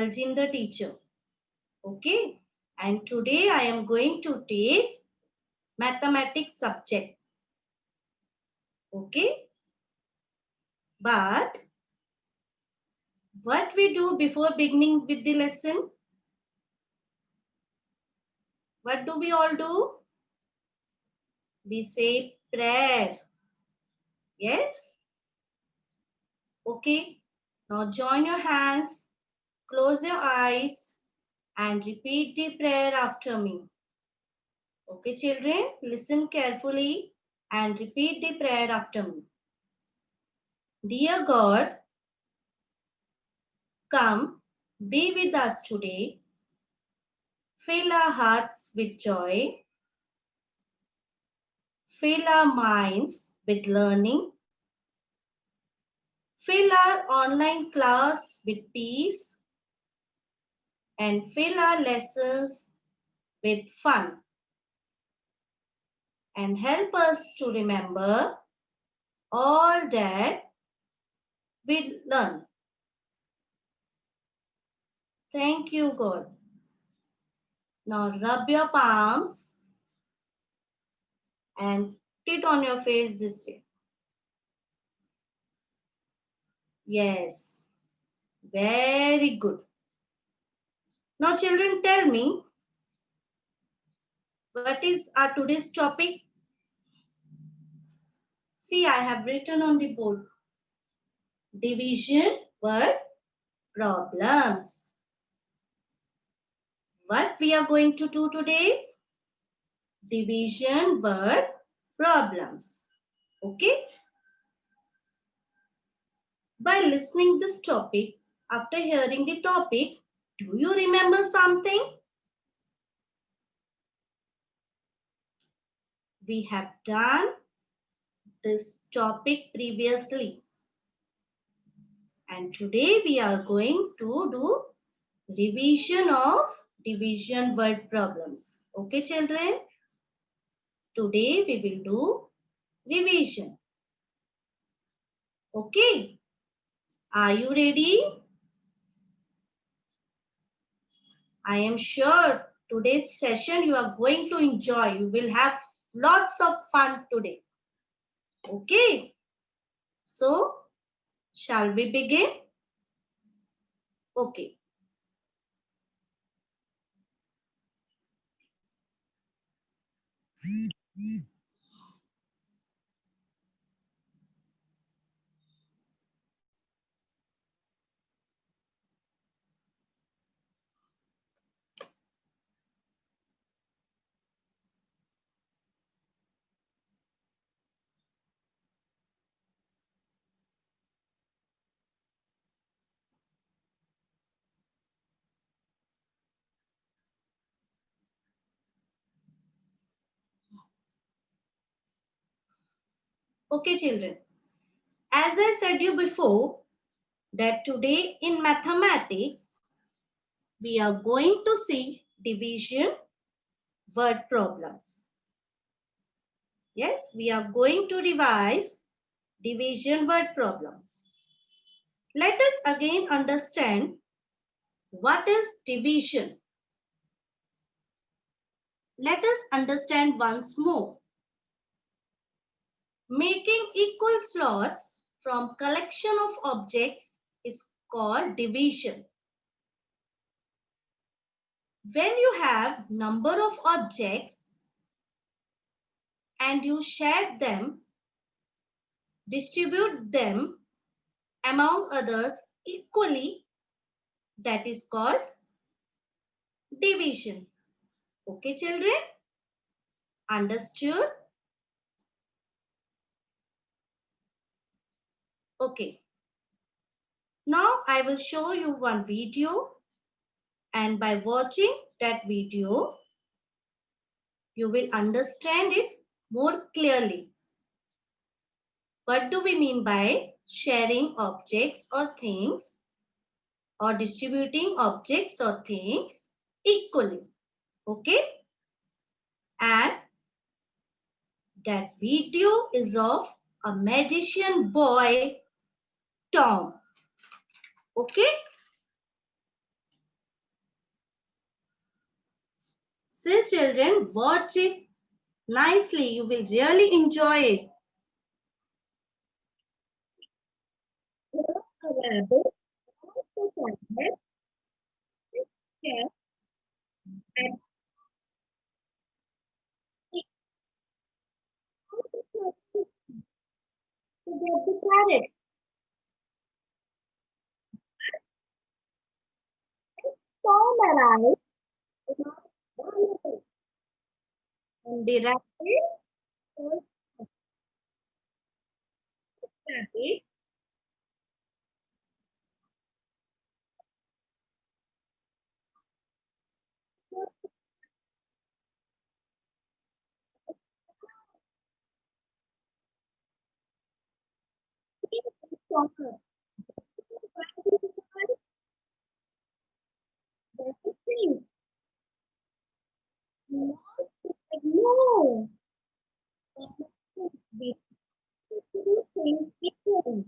Baljinder teacher. Okay. And today I am going to take mathematics subject. Okay. But what we do before beginning with the lesson? What do we all do? We say prayer. Yes? Okay. Now join your hands, close your eyes and repeat the prayer after me. Okay, children, listen carefully and repeat the prayer after me. Dear God, come, be with us today. Fill our hearts with joy. Fill our minds with learning. Fill our online class with peace. And fill our lessons with fun. And help us to remember all that we learn. Thank you, God. Now rub your palms and put it on your face this way. Yes, very good. Now children, tell me, what is our today's topic? See, I have written on the board. Division word problems. What we are going to do today? Division word problems. Okay? By listening this topic, after hearing the topic, do you remember something? We have done this topic previously. And today we are going to do revision of division word problems. Okay, children? Today we will do revision. Okay? Are you ready? I am sure today's session you are going to enjoy. You will have lots of fun today. Okay? So, shall we begin? Okay. Okay, children. As I said you before, that today in mathematics, we are going to see division word problems. Yes, we are going to revise division word problems. Let us again understand what is division. Let us understand once more. Making equal slots from collection of objects is called division. When you have number of objects and you share them, distribute them among others equally, that is called division. Okay, children? Understood? Okay. Now I will show you one video, and by watching that video, you will understand it more clearly. What do we mean by sharing objects or things or distributing objects or things equally? Okay? And that video is of a magician boy, Tom. Okay? So children, watch it nicely. You will really enjoy it. A rabbit also found cat and to get the carrot. Storm arrived and the rabbit was rabbit. Soccer. That's the thing. No. We do things different.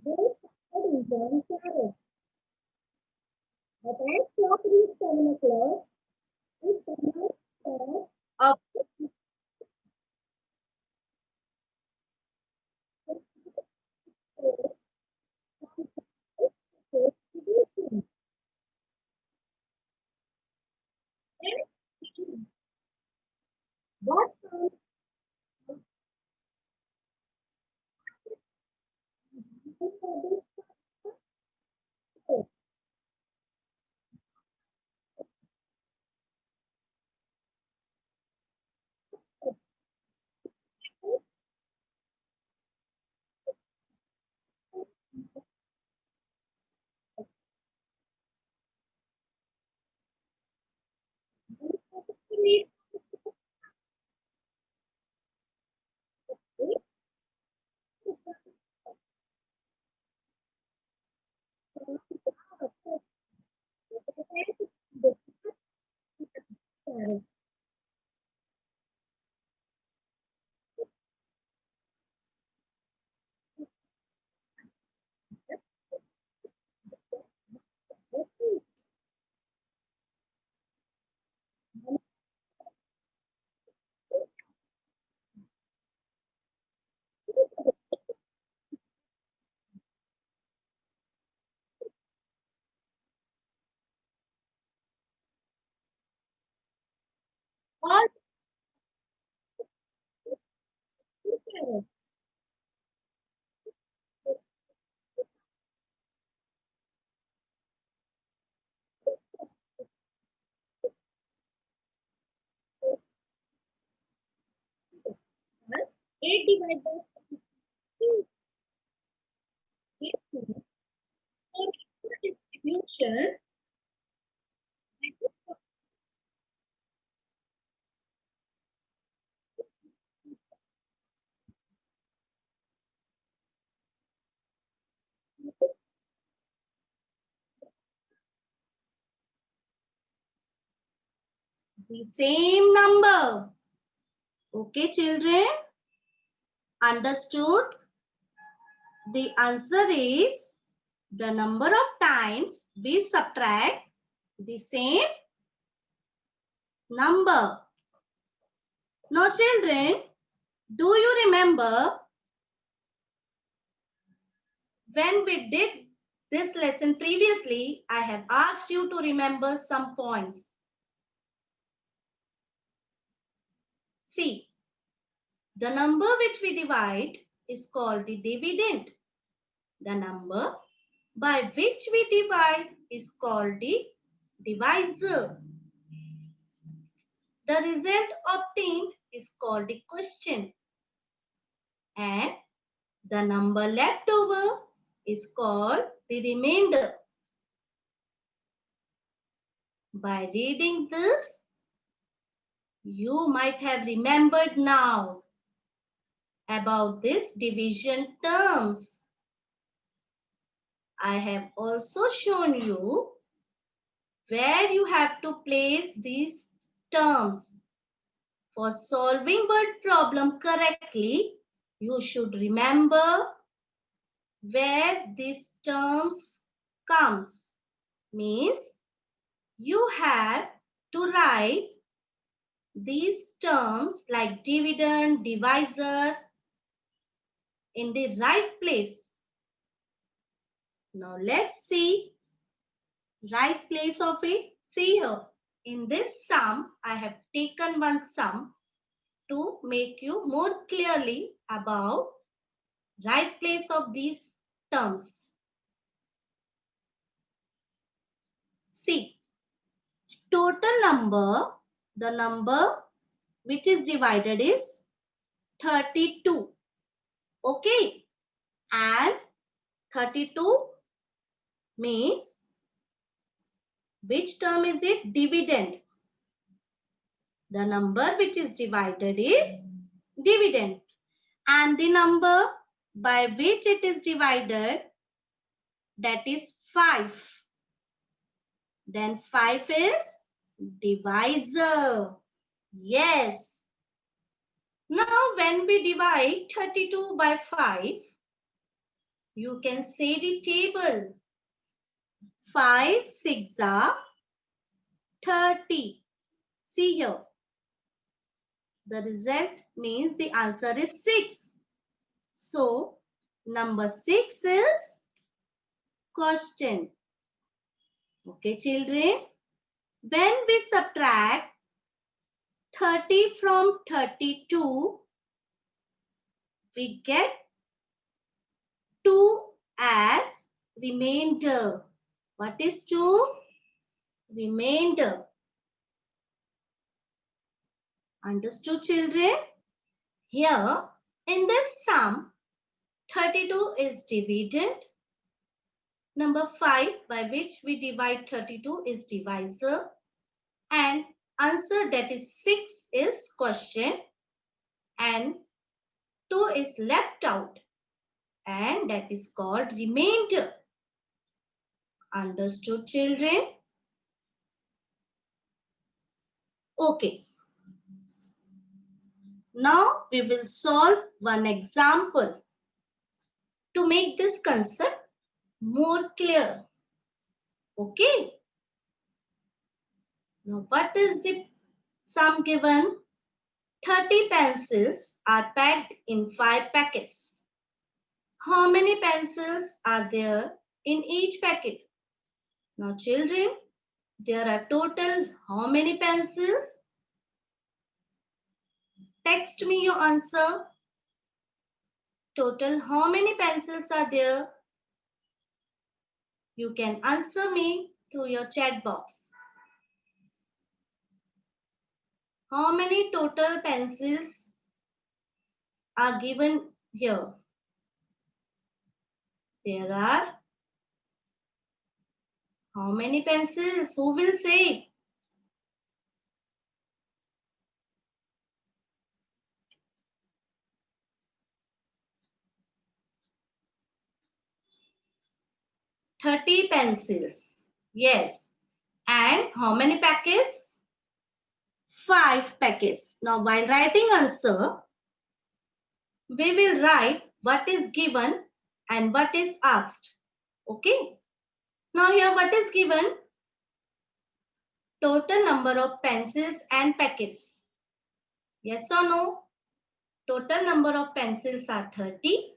Both are enjoying carrot. But I stop at 7 o'clock. It's of distribution. What comes for this? All together, 8 divided by 2 is for distribution. The same number. Okay, children? Understood? The answer is the number of times we subtract the same number. Now, children, do you remember when we did this lesson previously? I have asked you to remember some points. See, the number which we divide is called the dividend. The number by which we divide is called the divisor. The result obtained is called the quotient. And the number left over is called the remainder. By reading this, you might have remembered now about this division terms. I have also shown you where you have to place these terms. For solving word problem correctly, you should remember where these terms comes. Means you have to write these terms like dividend, divisor in the right place. Now let's see right place of it. See here. In this sum, I have taken one sum to make you more clearly about right place of these terms. See, total number, the number which is divided is 32. Okay. And 32 means which term is it? Dividend. The number which is divided is dividend. And the number by which it is divided, that is 5. Then 5 is divisor. Yes. Now when we divide 32 by 5, you can say the table. 5 6 are 30. See here. The result means the answer is 6. So, number 6 is question. Okay, children. When we subtract 30 from 32, we get 2 as remainder. What is 2? Remainder. Understood, children? Here, in this sum, 32 is dividend. Number 5 by which we divide 32 is divisor. And answer, that is 6, is question. And 2 is left out. And that is called remainder. Understood, children? Okay. Now we will solve one example to make this concept more clear. Okay. Now what is the sum given? 30 pencils are packed in 5 packets. How many pencils are there in each packet? Now children, there are total how many pencils? Text me your answer. Total how many pencils are there? You can answer me through your chat box. How many total pencils are given here? There are how many pencils? Who will say? "30 pencils. Yes. And how many packets? 5 packets. Now while writing answer, we will write what is given and what is asked. Okay. Now here what is given? Total number of pencils and packets. Yes or no? Total number of pencils are 30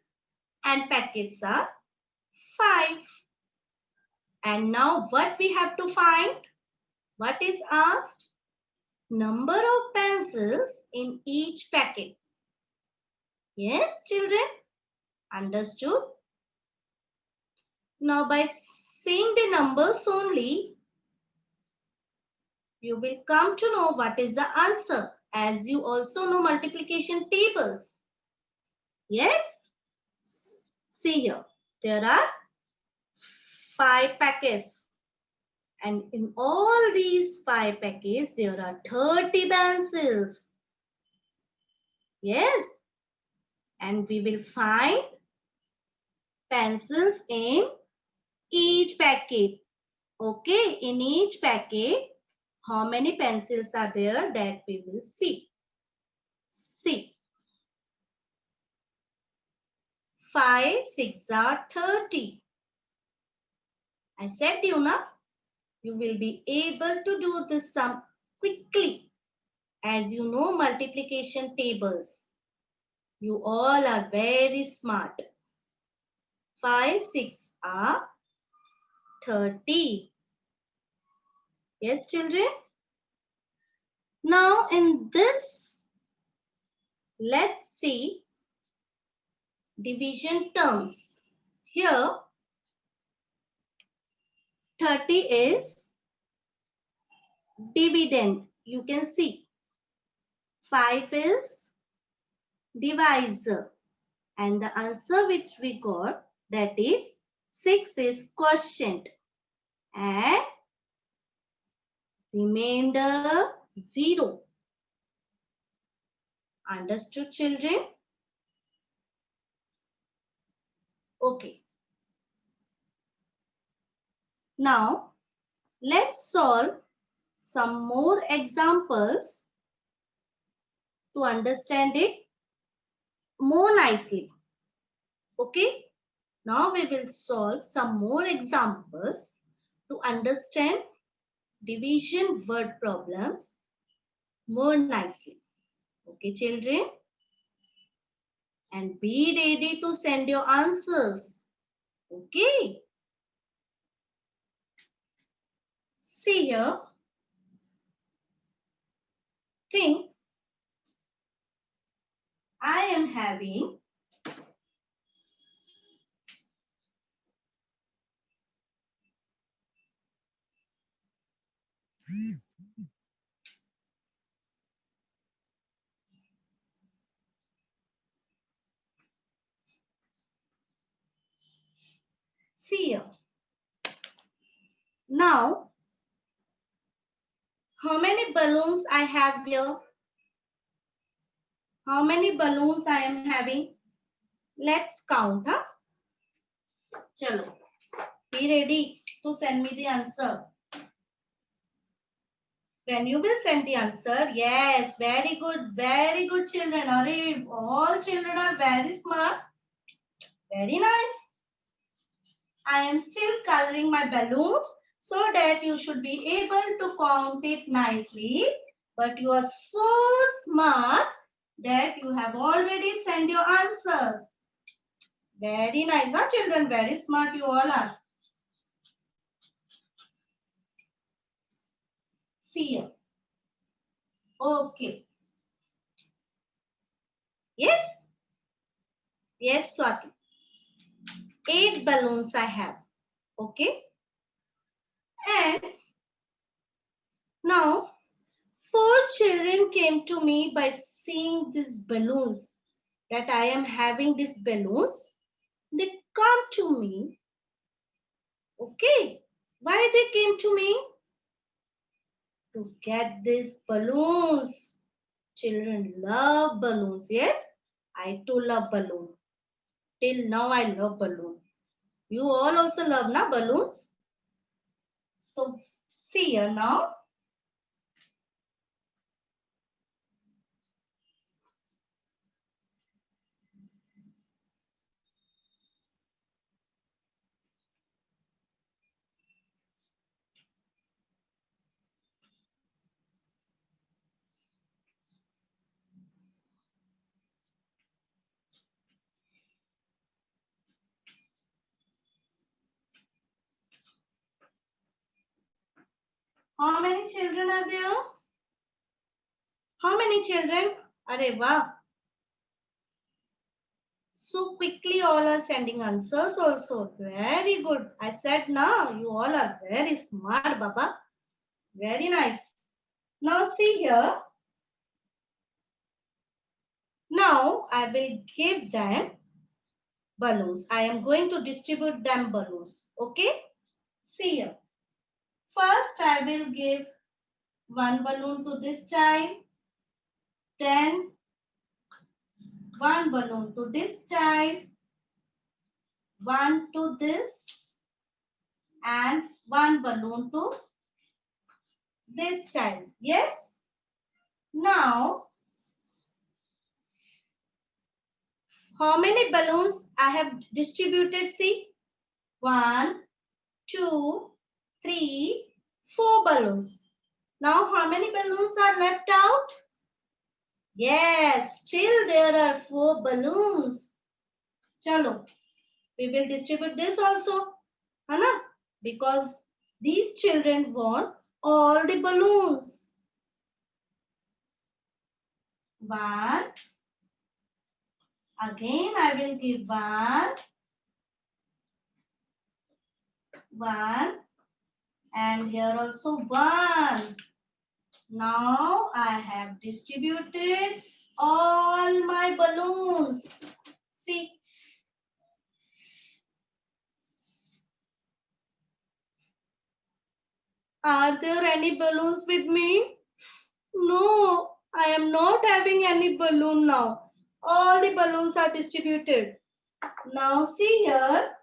and packets are 5. And now what we have to find? What is asked? Number of pencils in each packet. Yes, children? Understood? Now by seeing the numbers only, you will come to know what is the answer, as you also know multiplication tables. Yes? See here, there are 5 packets. And in all these 5 packets, there are 30 pencils. Yes? And we will find pencils in each packet. Okay, in each packet, how many pencils are there, that we will see. See. 5 6 are 30. I said you know, you will be able to do this sum quickly as you know multiplication tables. You all are very smart. 5 6 are 30. Yes, children? Now in this, let's see division terms. Here, 30 is dividend. You can see 5 is divisor. And the answer which we got, that is 6 is quotient. And remainder 0. Understood, children? Okay. Now, let's solve some more examples to understand it more nicely. Okay. Now we will solve some more examples to understand division word problems more nicely. Okay, children? And be ready to send your answers. Okay. See here. Think I am having see here. Now, how many balloons I have here? How many balloons I am having? Let's count, huh? Chalo. Be ready to send me the answer. When you will send the answer, yes, very good children. All children are very smart. Very nice. I am still coloring my balloons so that you should be able to count it nicely. But you are so smart that you have already sent your answers. Very nice, huh, children? Very smart you all are. See here. Okay. Yes? Yes, Swati. 8 balloons I have. Okay. And now 4 children came to me by seeing these balloons. That I am having these balloons. They come to me. Okay. Why they came to me? To get these balloons. Children love balloons. Yes. I too love balloon. Till now I love balloon. You all also love na balloons. So see here now. How many children are there? How many children? Arey wow. So quickly all are sending answers also. Very good. I said now you all are very smart, Baba. Very nice. Now see here. Now I will give them balloons. I am going to distribute them balloons. Okay. See here. First I will give one balloon to this child. Then one balloon to this child. One to this. And one balloon to this child. Yes. Now, How many balloons I have distributed? See, 1, 2, 3, 4 balloons. Now how many balloons are left out? Yes, still there are 4 balloons. Chalo, we will distribute this also, है ना? Because these children want all the balloons. 1. Again, I will give 1. 1. And here also 1. Now I have distributed all my balloons. See. Are there any balloons with me? No, I am not having any balloon now. All the balloons are distributed. Now see here.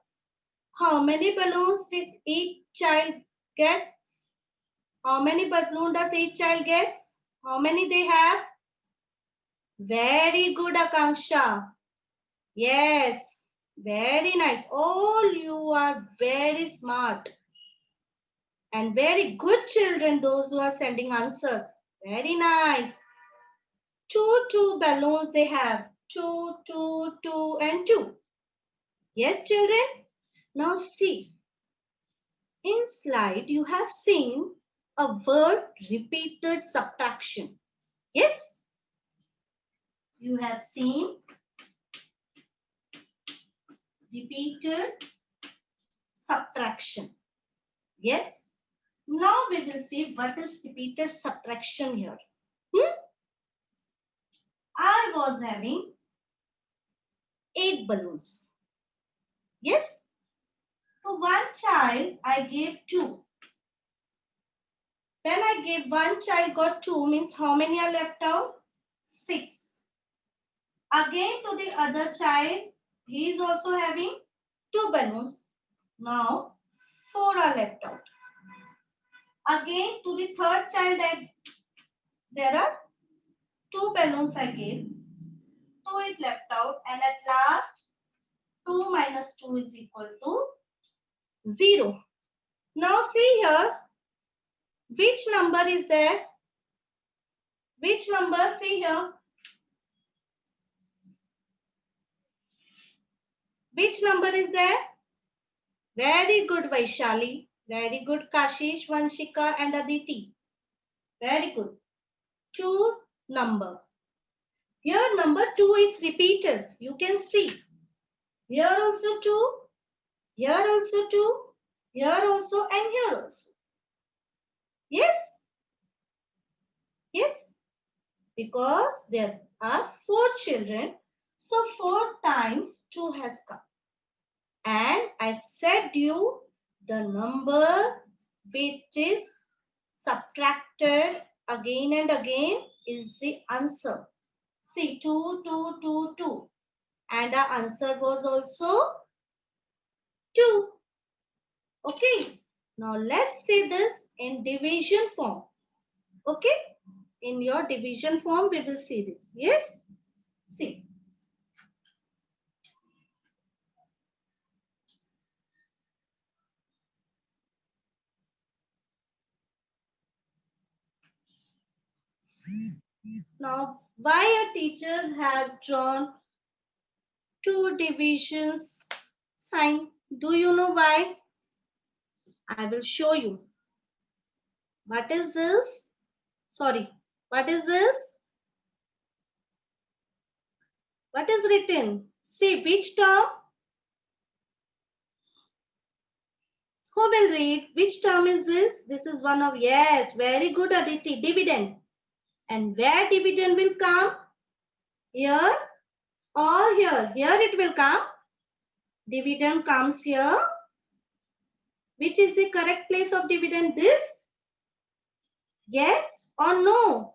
How many balloons did each child get? How many balloons does each child get? How many they have? Very good, Akanksha. Yes, very nice. All you are very smart. And very good children, those who are sending answers. Very nice. 2 balloons they have. 2, 2, 2 and 2. Yes, children? Now see. In slide, you have seen a word repeated subtraction. Yes? You have seen repeated subtraction. Yes? Now we will see what is repeated subtraction here. I was having 8 balloons. Yes? To one child, I gave 2. When I gave one child got 2 means how many are left out? 6. Again to the other child, he is also having 2 balloons. Now 4 are left out. Again to the third child, there are 2 balloons I gave. 2 is left out, and at last 2 minus 2 is equal to 0. Now see here, which number is there? Which number? See here. Which number is there? Very good, Vaishali. Very good, Kashish, Vanshika and Aditi. Very good. 2 number. Here number 2 is repeated. You can see. Here also 2. Here also 2. Here also and here also. Yes? Yes? Because there are 4 children. So 4 times 2 has come. And I said you the number which is subtracted again and again is the answer. See, 2, 2, 2, 2. And our answer was also 2. Okay. Now let's see this in division form. Okay. In your division form, we will see this. Yes. See. Now, why a teacher has drawn 2 divisions sign? Do you know why? I will show you. What is this? Sorry. What is this? What is written? See which term? Who will read? Which term is this? This is one of, yes, very good Aditi, dividend. And where dividend will come? Here or here? Here it will come. Dividend comes here. Which is the correct place of dividend? This? Yes or no?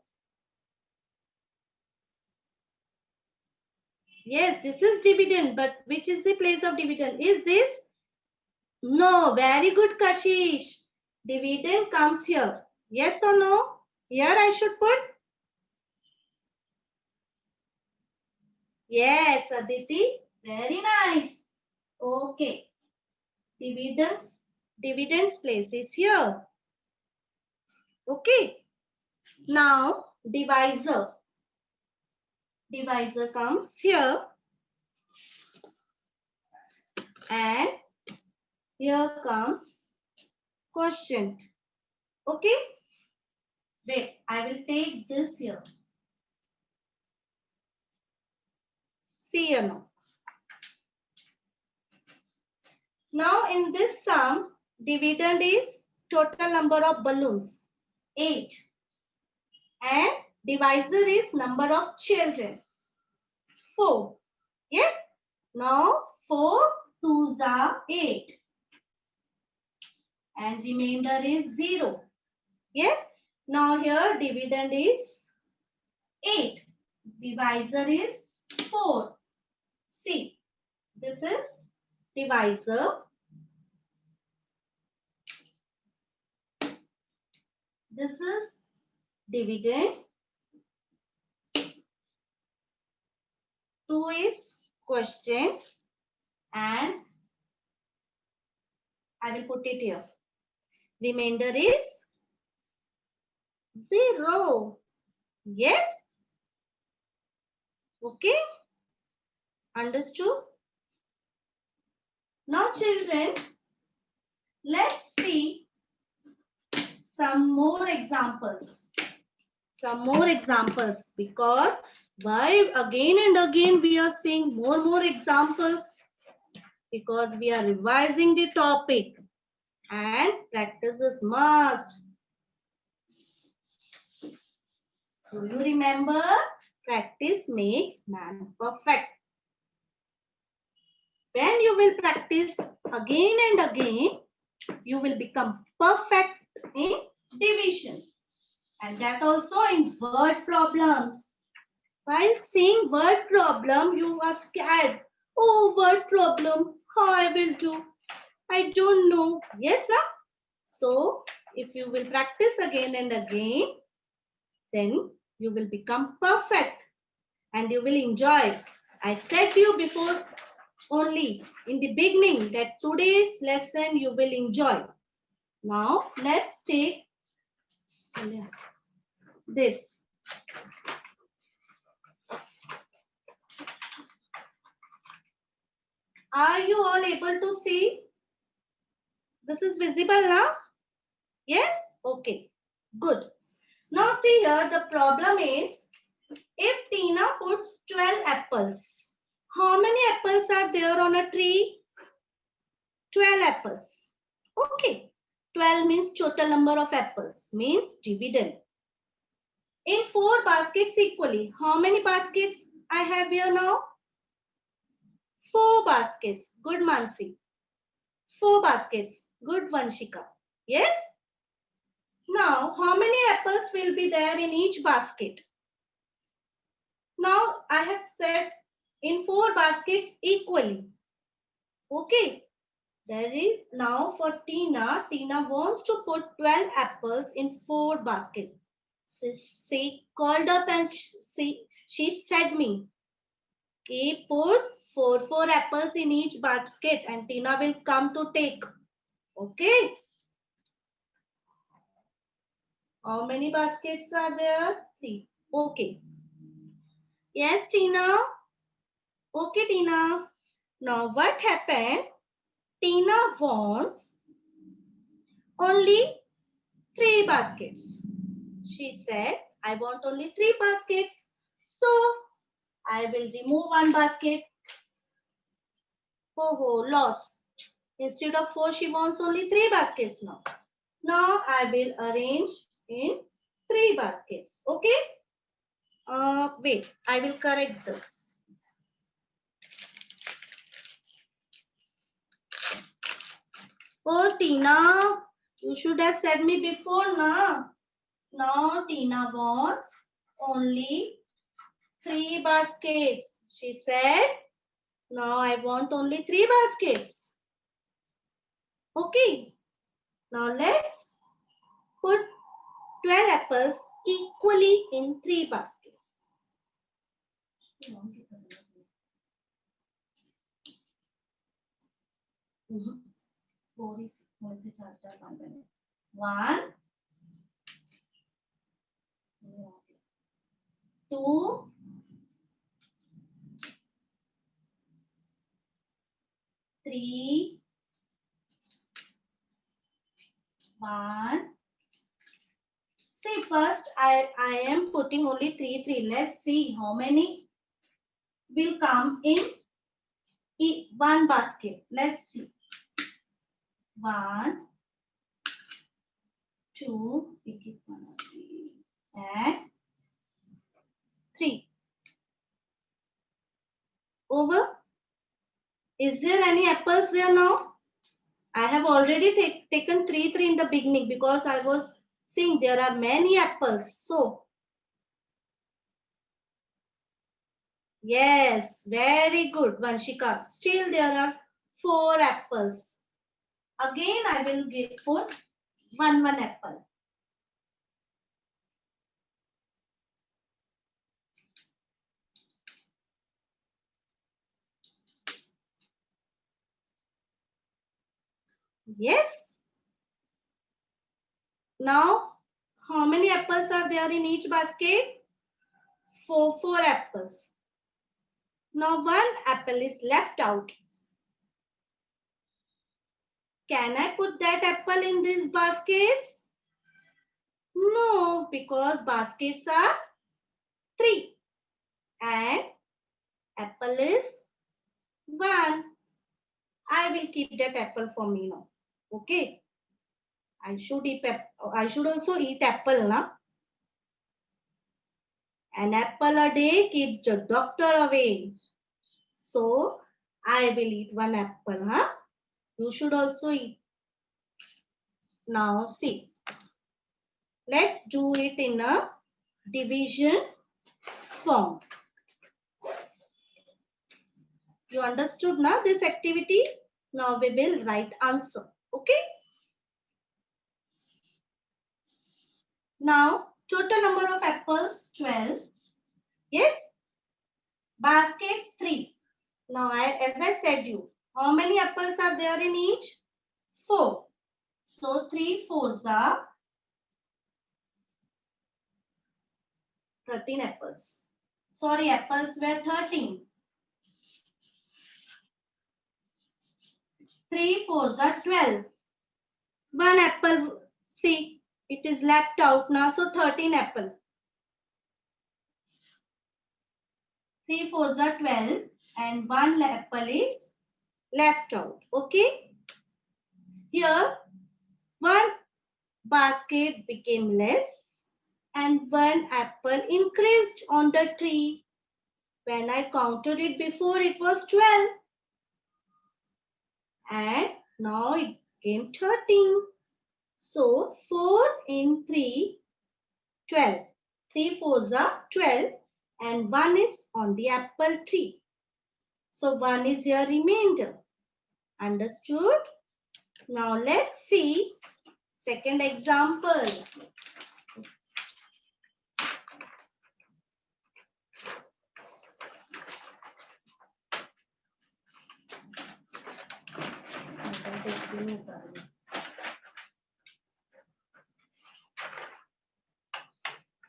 Yes, this is dividend, but which is the place of dividend? Is this? No, very good Kashish. Dividend comes here. Yes or no? Here I should put. Yes, Aditi. Very nice. Okay. Dividends place is here. Okay. Now divisor. Divisor comes here. And here comes quotient. Okay. Wait, I will take this here. See here now. Now in this sum, dividend is total number of balloons, 8. And divisor is number of children, 4. Yes. Now 4 2s are 8. And remainder is 0. Yes. Now here dividend is 8. Divisor is 4. See, this is divisor. This is dividend. 2 is question. And I will put it here. Remainder is 0. Yes. Okay. Understood? Now children, let's see some more examples. Some more examples, because why again and again we are seeing more examples? Because we are revising the topic and practice is must. Do you remember? Practice makes man perfect. When you will practice again and again, you will become perfect in division. And that also in word problems. While seeing word problem, you are scared. Oh, word problem, how I will do? I don't know. Yes, sir? So, if you will practice again and again, then you will become perfect and you will enjoy. I said to you before only in the beginning that today's lesson you will enjoy. Now, let's take this. Are you all able to see? This is visible now? Yes? Okay. Good. Now see here, the problem is, if Tina puts 12 apples, how many apples are there on a tree? 12 apples. Okay. 12 means total number of apples, means dividend. In 4 baskets equally, how many baskets I have here now? 4 baskets. Good, Mansi. 4 baskets. Good, Vanshika. Yes? Now, how many apples will be there in each basket? Now, I have said in 4 baskets equally. Okay. There is now for Tina. Tina wants to put 12 apples in 4 baskets. She called up and she said me, okay, put 4 apples in each basket and Tina will come to take. Okay. How many baskets are there? 3. Okay. Yes, Tina. Okay, Tina. Now what happened? Tina wants only 3 baskets. She said, I want only 3 baskets. So, I will remove 1 basket. Oh, loss. Instead of 4, she wants only 3 baskets now. Now, I will arrange in 3 baskets. Okay? Wait, I will correct this. Oh, Tina, you should have said me before, na? Now, Tina wants only 3 baskets. She said, now I want only 3 baskets. Okay. Now, let's put 12 apples equally in 3 baskets. 4 is more than 4 1 2 3 1. See, first I am putting only 3. Let's see how many will come in one basket. Let's see. 1, 2, and 3. Over. Is there any apples there now? I have already taken 3 in the beginning because I was seeing there are many apples. So, yes, very good, Vanshika. Still there are 4 apples. Again, I will put one apple. Yes. Now, how many apples are there in each basket? 4 apples. Now, 1 apple is left out. Can I put that apple in these baskets? No, because baskets are 3 and apple is 1. I will keep that apple for me now. Okay. I should also eat apple now. An apple a day keeps the doctor away. So I will eat 1 apple, huh? You should also eat. Now see. Let's do it in a division form. You understood now this activity? Now we will write answer. Okay? Now total number of apples 12. Yes? Baskets 3. Now as I said you, how many apples are there in each? 4. So 3 4s are 13 apples. Sorry, apples were 13. 3 4s are 12. 1 apple, see, it is left out now, so 13 apple. 3 4s are 12 and 1 apple is left out. Okay. Here, 1 basket became less and 1 apple increased on the tree. When I counted it before, it was 12. And now it became 13. So 4 in 3, 12. 3 4s are 12 and 1 is on the apple tree. So 1 is your remainder. Understood? Now let's see second example.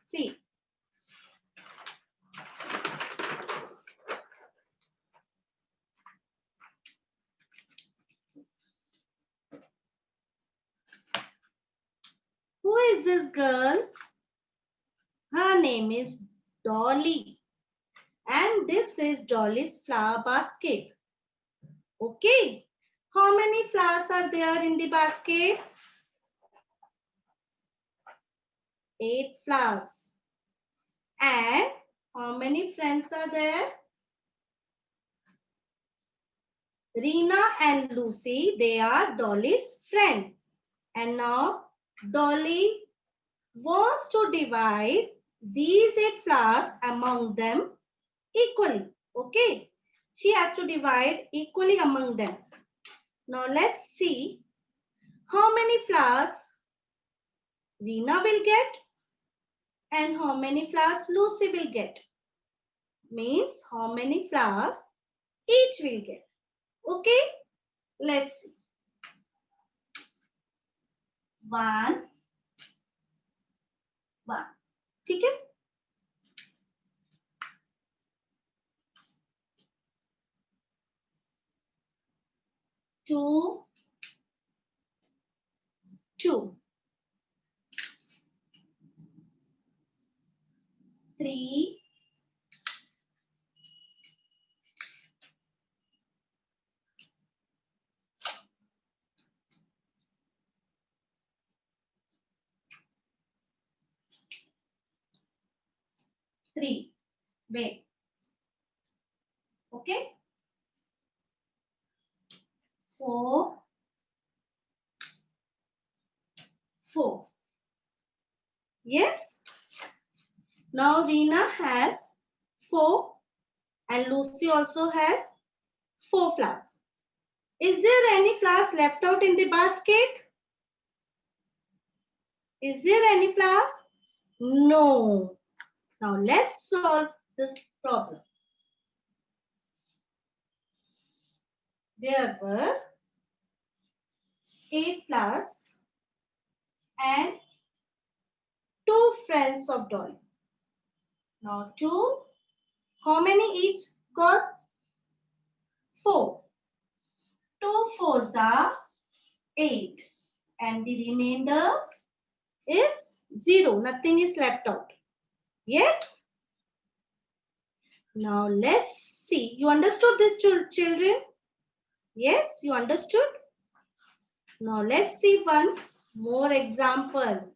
See. Who is this girl? Her name is Dolly. And this is Dolly's flower basket. Okay. How many flowers are there in the basket? 8 flowers. And how many friends are there? Rina and Lucy, they are Dolly's friend. And now Dolly wants to divide these 8 flowers among them equally. Okay. She has to divide equally among them. Now let's see how many flowers Rina will get and how many flowers Lucy will get. Means how many flowers each will get. Okay. Let's see. 1, 1. ठीक है? 2, 2. 3, 3. Wait. Okay? 4, 4. Yes? Now Reena has 4 and Lucy also has 4 flowers. Is there any flowers left out in the basket? Is there any flowers? No. Now let's solve this problem. There were 8 flowers and 2 friends of Dolly. Now 2, how many each got? 4. 2 fours are 8 and the remainder is 0. Nothing is left out. Yes? Now let's see. You understood this, children? Yes, you understood? Now let's see one more example.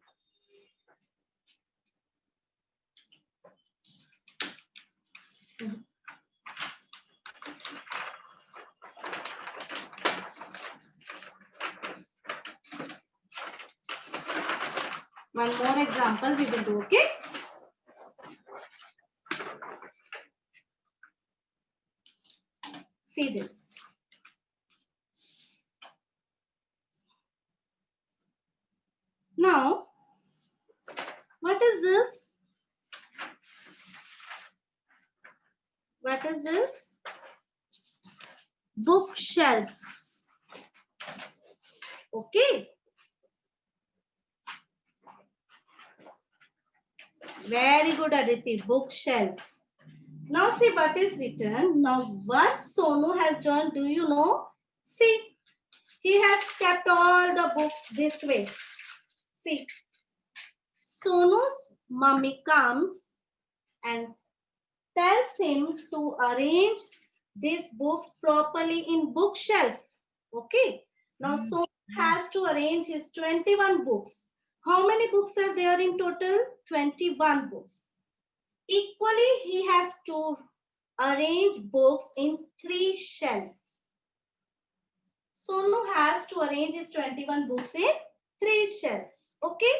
One more example we will do, okay? See this. Now, what is this? What is this? Bookshelf. Okay. Very good, Aditi. Bookshelf. Now see what is written. Now what Sonu has done, do you know? See, he has kept all the books this way. See, Sonu's mummy comes and tells him to arrange these books properly in bookshelf. Okay. Now Sonu has to arrange his 21 books. How many books are there in total? 21 books. Equally, he has to arrange books in 3 shelves. Sonu has to arrange his 21 books in 3 shelves. Okay.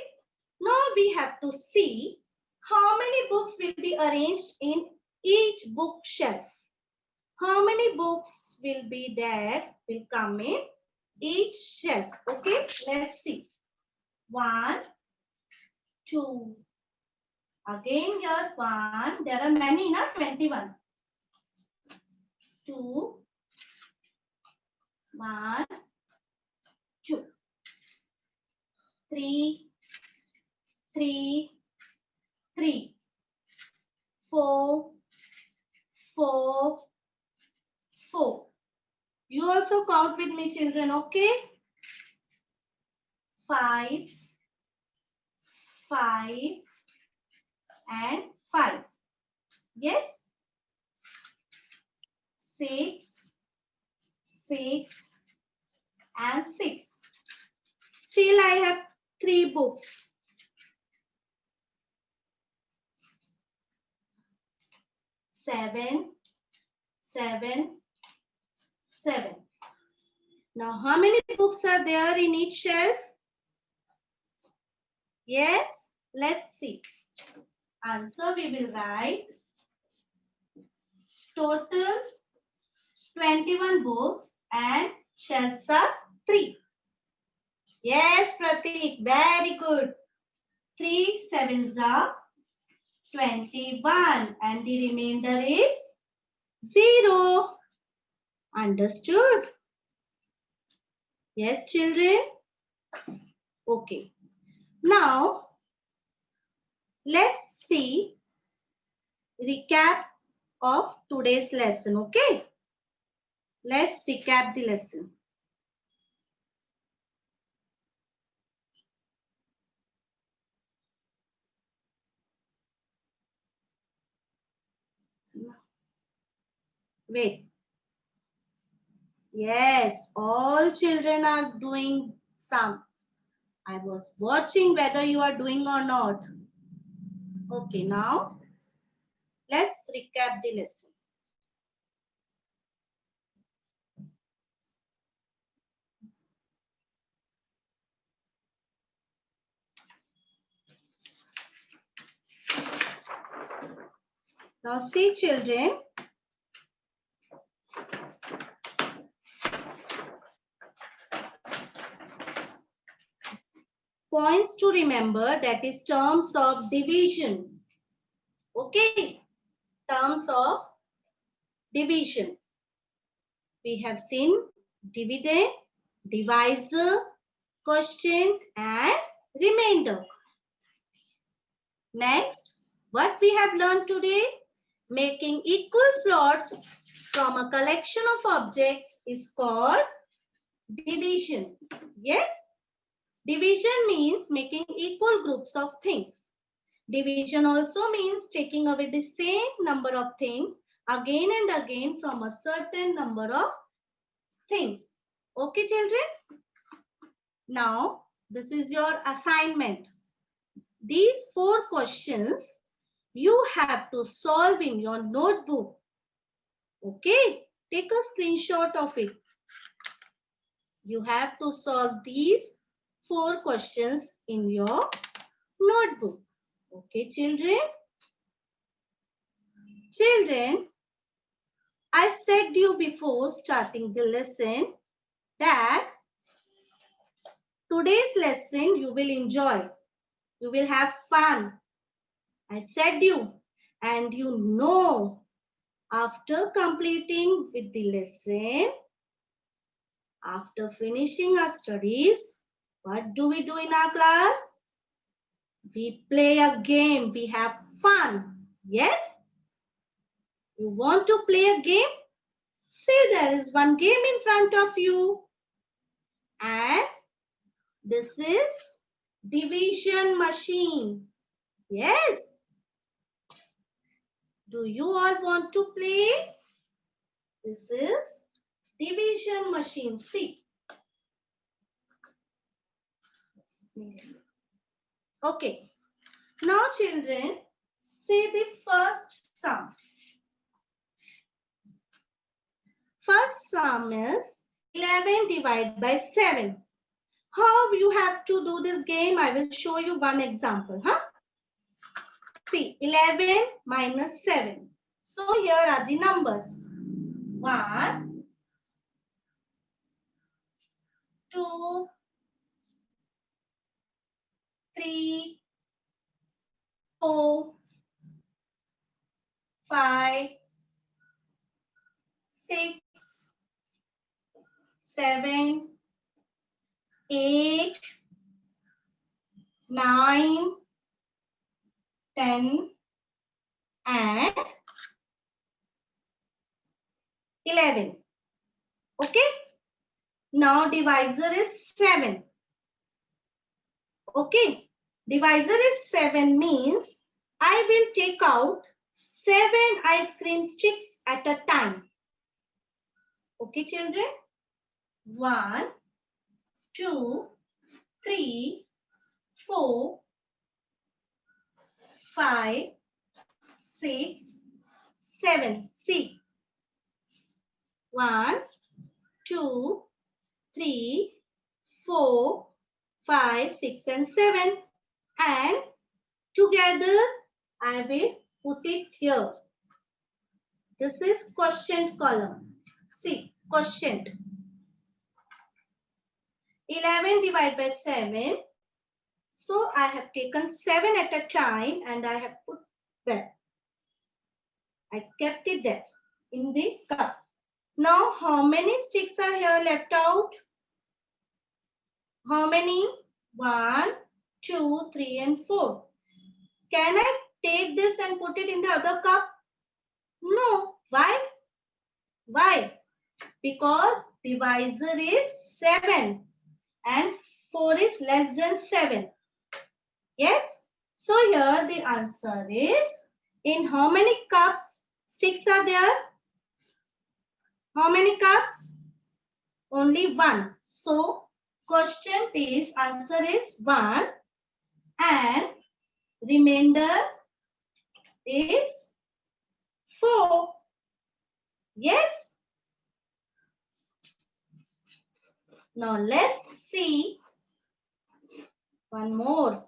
Now we have to see how many books will be arranged in each bookshelf. How many books will be there, will come in each shelf. Okay. Let's see. 1, 2. Again here 1. There are many, na? 21. 2. 1, 2. 3, 3, 3. 4, 4, 4. You also count with me, children, okay? 5, 5, and 5. Yes? 6, 6, and 6. Still I have 3 books. 7, 7, 7. Now how many books are there in each shelf? Yes? Let's see. Answer we will write. Total 21 books and shelves are 3. Yes, Pratik, very good. 3 sevens are 21 and the remainder is 0. Understood? Yes, children? Okay. Now, let's see recap of today's lesson. Okay. Let's recap the lesson. Wait. Yes, all children are doing some. I was watching whether you are doing or not. Okay, now let's recap the lesson. Now see children, points to remember, that is terms of division. Okay, terms of division. We have seen dividend, divisor, quotient and remainder. Next, what we have learned today? Making equal slots from a collection of objects is called division. Yes, division means making equal groups of things. Division also means taking away the same number of things again and again from a certain number of things. Okay, children? Now, this is your assignment. These 4 questions you have to solve in your notebook. Okay, take a screenshot of it. You have to solve these 4 questions in your notebook. Okay, children? Children, I said to you before starting the lesson that today's lesson you will enjoy. You will have fun. I said you, and you know, after completing with the lesson, after finishing our studies, what do we do in our class? We play a game. We have fun. Yes? You want to play a game? See, there is one game in front of you. And this is division machine. Yes? Do you all want to play? This is division machine. See. Okay. Now children, say the first sum. First sum is 11 divided by 7. How you have to do this game? I will show you one example. See, 11 minus 7. So here are the numbers. 1, 2, 3, 4, 5, 6, 7, 8, 9, 10, and 11. Okay. Now divisor is 7. Okay. Divisor is 7 means I will take out 7 ice cream sticks at a time. Okay, children? 1, 2, 3, 4, 5, 6, 7. See. 1, 2, 3, 4, 5, 6 and 7. And together I will put it here. This is quotient column. See, quotient. 11 divided by 7. So I have taken 7 at a time and I have put there. I kept it there in the cup. Now how many sticks are here left out? How many? 1, 2, 3 and 4. Can I take this and put it in the other cup? No. Why? Why? Because divisor is 7 and 4 is less than 7. Yes? So here the answer is, in how many cups sticks are there? How many cups? Only 1. So question is, answer is 1 and remainder is 4. Yes? Now let's see one more.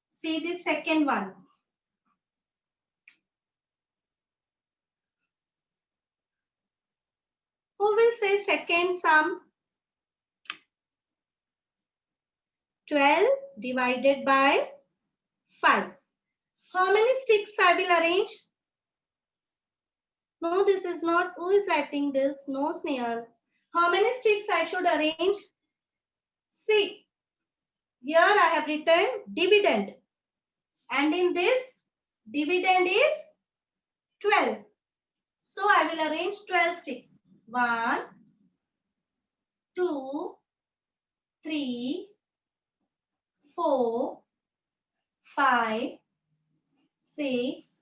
See the second one. Who will say second sum? 12 divided by 5. How many sticks I will arrange? No, this is not. Who is writing this? No, Snehal. How many sticks I should arrange? See, here I have written dividend. And in this, dividend is 12. So I will arrange 12 sticks. 1, 2, 3, 4, 5, 6,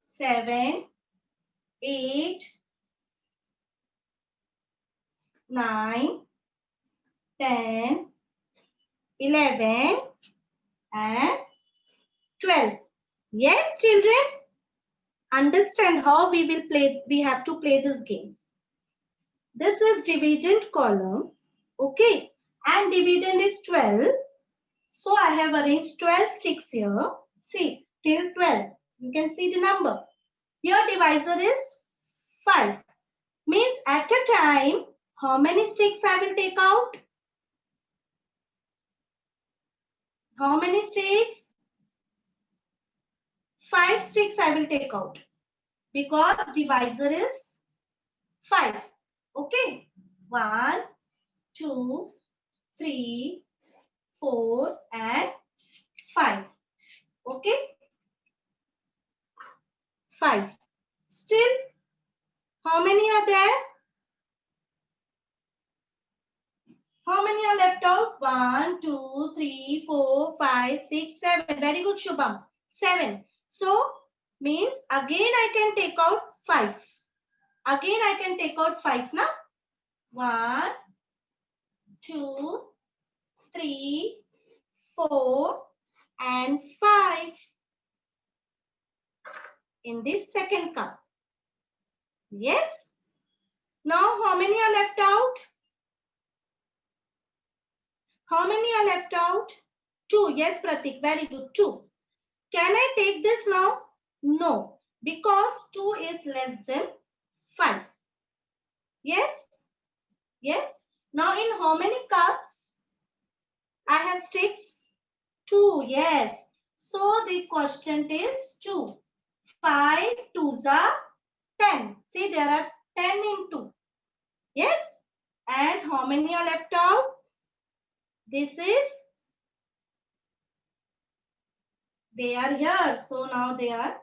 7, 8, 9, 10, 11 and 12. Yes, children? Understand how we will play. We have to play this game. This is dividend column. Okay. And dividend is 12. So I have arranged 12 sticks here. See, till 12. You can see the number. Your divisor is 5. Means at a time, how many sticks I will take out? How many sticks? 5 sticks I will take out. Because divisor is 5. Okay. 1, 2, 3, 4 and 5. Okay. 5. Still, how many are there? How many are left out? 1, 2, 3, 4, 5, 6, 7. Very good, Shubham. 7. So, means again I can take out 5. Again I can take out 5 now. 1, 2, 3, 4 and 5. In this second cup. Yes? Now how many are left out? How many are left out? 2. Yes, Pratik. Very good. 2. Can I take this now? No. Because 2 is less than 5. Yes? Yes? Now in how many cups? I have sticks? 2. Yes. So the quotient is 2. 5 2s are 10. See, there are 10 in 2. Yes? And how many are left out? This is, they are here. So now they are,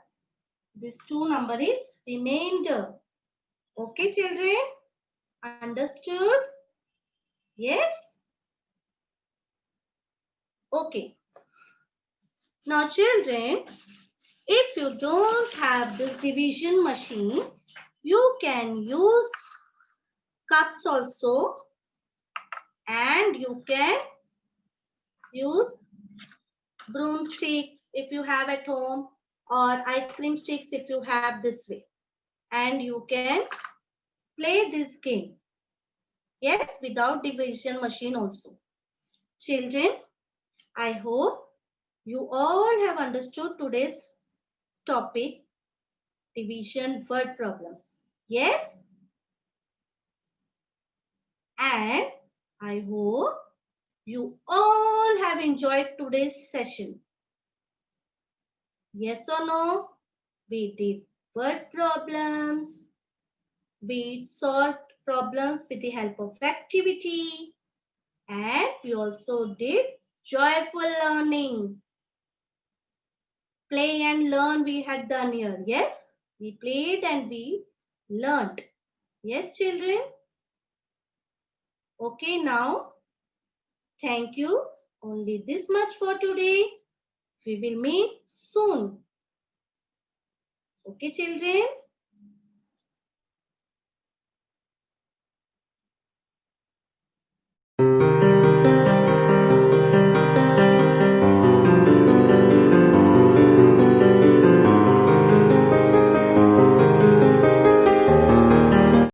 this 2 number is remainder. Okay, children? Understood? Yes? Okay. Now, children, if you don't have this division machine, you can use cups also, and you can use broomsticks if you have at home, or ice cream sticks if you have this way. And you can play this game. Yes, without division machine also. Children, I hope you all have understood today's topic, division word problems. Yes? And I hope you all have enjoyed today's session. Yes or no? We did. word problems. We solved problems with the help of activity. And we also did joyful learning. Play and learn we had done here. Yes, we played and we learned. Yes, children. Okay, now, thank you. Only this much for today. We will meet soon. Okay, children.